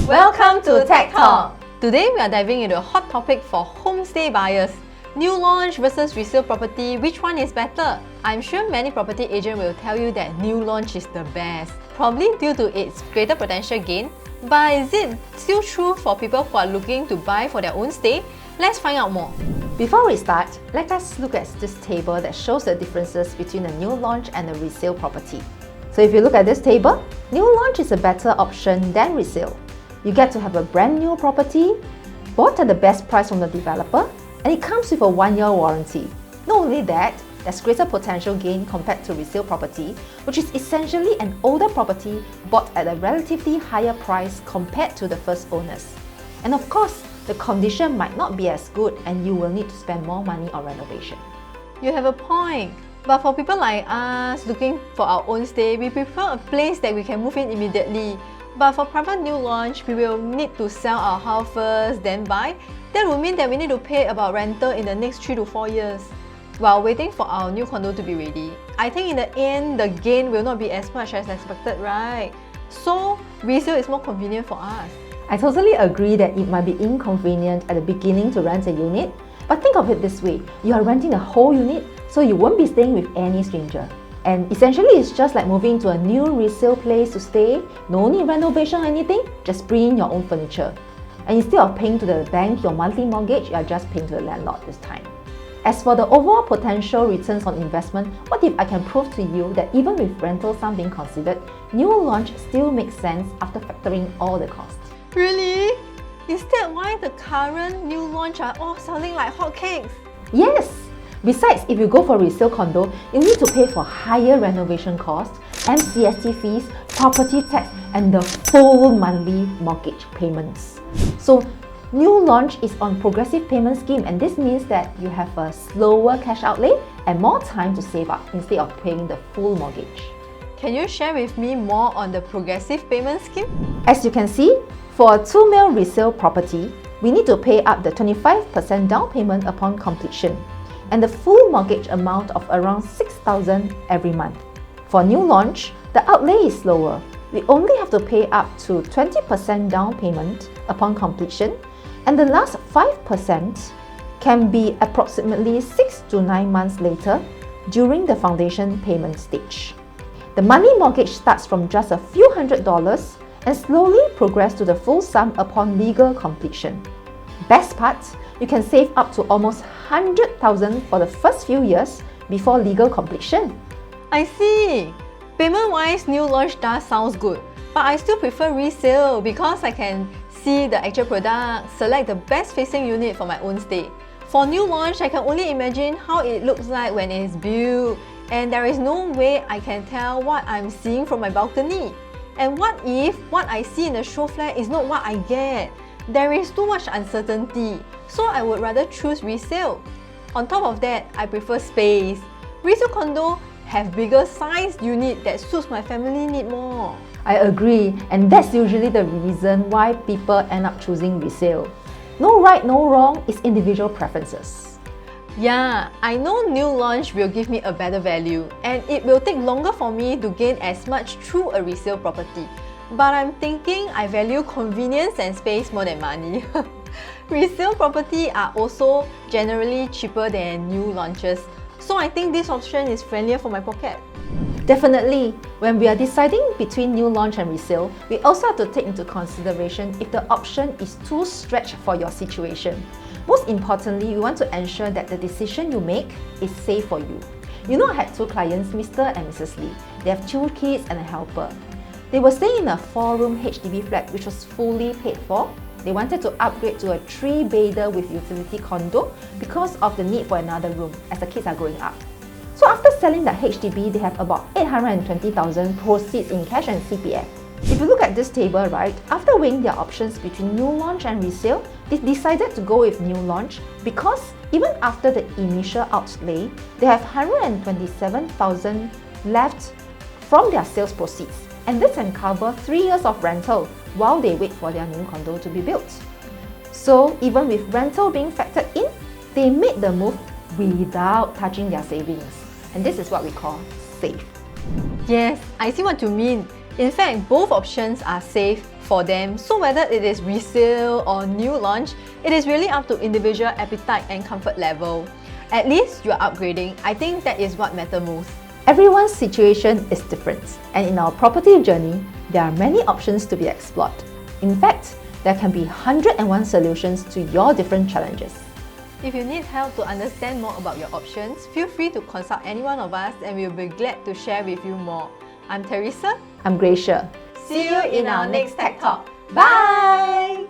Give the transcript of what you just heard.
Welcome to Tech Talk! Today we are diving into a hot topic for homestay buyers. New launch versus resale property, which one is better? I'm sure many property agents will tell you that new launch is the best, probably due to its greater potential gain. But is it still true for people who are looking to buy for their own stay? Let's find out more. Before we start, let us look at this table that shows the differences between a new launch and a resale property. So if you look at this table, new launch is a better option than resale. You get to have a brand new property, bought at the best price from the developer, and it comes with a 1-year warranty. Not only that, there's greater potential gain compared to resale property, which is essentially an older property bought at a relatively higher price compared to the first owners. And of course, the condition might not be as good and you will need to spend more money on renovation. You have a point. But for people like us looking for our own stay, we prefer a place that we can move in immediately. But for private new launch, we will need to sell our house first, then buy. That would mean that we need to pay about rental in the next 3 to 4 years while waiting for our new condo to be ready. I think in the end, the gain will not be as much as expected, right? So, resale is more convenient for us. I totally agree that it might be inconvenient at the beginning to rent a unit, but think of it this way, you are renting a whole unit, so you won't be staying with any stranger. And essentially, it's just like moving to a new resale place to stay, no need renovation or anything, just bring in your own furniture. And instead of paying to the bank your monthly mortgage, you are just paying to the landlord this time. As for the overall potential returns on investment, what if I can prove to you that even with rental sum being considered, new launch still makes sense after factoring all the costs? Really? Is that why the current new launch are all selling like hotcakes? Yes! Besides, if you go for resale condo, you need to pay for higher renovation costs, MCST fees, property tax, and the full monthly mortgage payments. So, new launch is on progressive payment scheme, and this means that you have a slower cash outlay and more time to save up instead of paying the full mortgage. Can you share with me more on the progressive payment scheme? As you can see, for a 2 mil resale property, we need to pay up the 25% down payment upon completion and the full mortgage amount of around 6,000 every month. For new launch, the outlay is slower. We only have to pay up to 20% down payment upon completion, and the last 5% can be approximately 6 to 9 months later during the foundation payment stage. The monthly mortgage starts from just a few $100s and slowly progress to the full sum upon legal completion. Best part, you can save up to almost 100,000 for the first few years before legal completion. I see! Payment-wise, new launch does sound good, but I still prefer resale because I can see the actual product, select the best facing unit for my own stay. For new launch, I can only imagine how it looks like when it is built, and there is no way I can tell what I'm seeing from my balcony. And what if what I see in the show flat is not what I get? There is too much uncertainty, so I would rather choose resale. On top of that, I prefer space. Resale condo have bigger size unit that suits my family need more. I agree, and that's usually the reason why people end up choosing resale. No right, no wrong, it's individual preferences. Yeah, I know new launch will give me a better value and it will take longer for me to gain as much through a resale property. But I'm thinking I value convenience and space more than money. Resale property are also generally cheaper than new launches, so I think this option is friendlier for my pocket. Definitely, when we are deciding between new launch and resale, we also have to take into consideration if the option is too stretched for your situation. Most importantly, you want to ensure that the decision you make is safe for you. You know, I had 2 clients, Mr. and Mrs. Lee. They have 2 kids and a helper. They were staying in a 4-room HDB flat which was fully paid for. They wanted to upgrade to a 3-bedder with utility condo because of the need for another room as the kids are growing up. So after selling the HDB, they have about 820,000 proceeds in cash and CPF. If you look at this table, right, after weighing their options between new launch and resale, they decided to go with new launch because even after the initial outlay, they have 127,000 left from their sales proceeds. And this can cover 3 years of rental while they wait for their new condo to be built. So even with rental being factored in, they made the move without touching their savings. And this is what we call safe. Yes, I see what you mean. In fact, both options are safe for them, so whether it is resale or new launch, it is really up to individual appetite and comfort level. At least you are upgrading. I think that is what matters most. Everyone's situation is different, and in our property journey, there are many options to be explored. In fact, there can be 101 solutions to your different challenges. If you need help to understand more about your options, feel free to consult any one of us and we'll be glad to share with you more. I'm Teresa. I'm Gracia. See you in our next Tech Talk. Bye!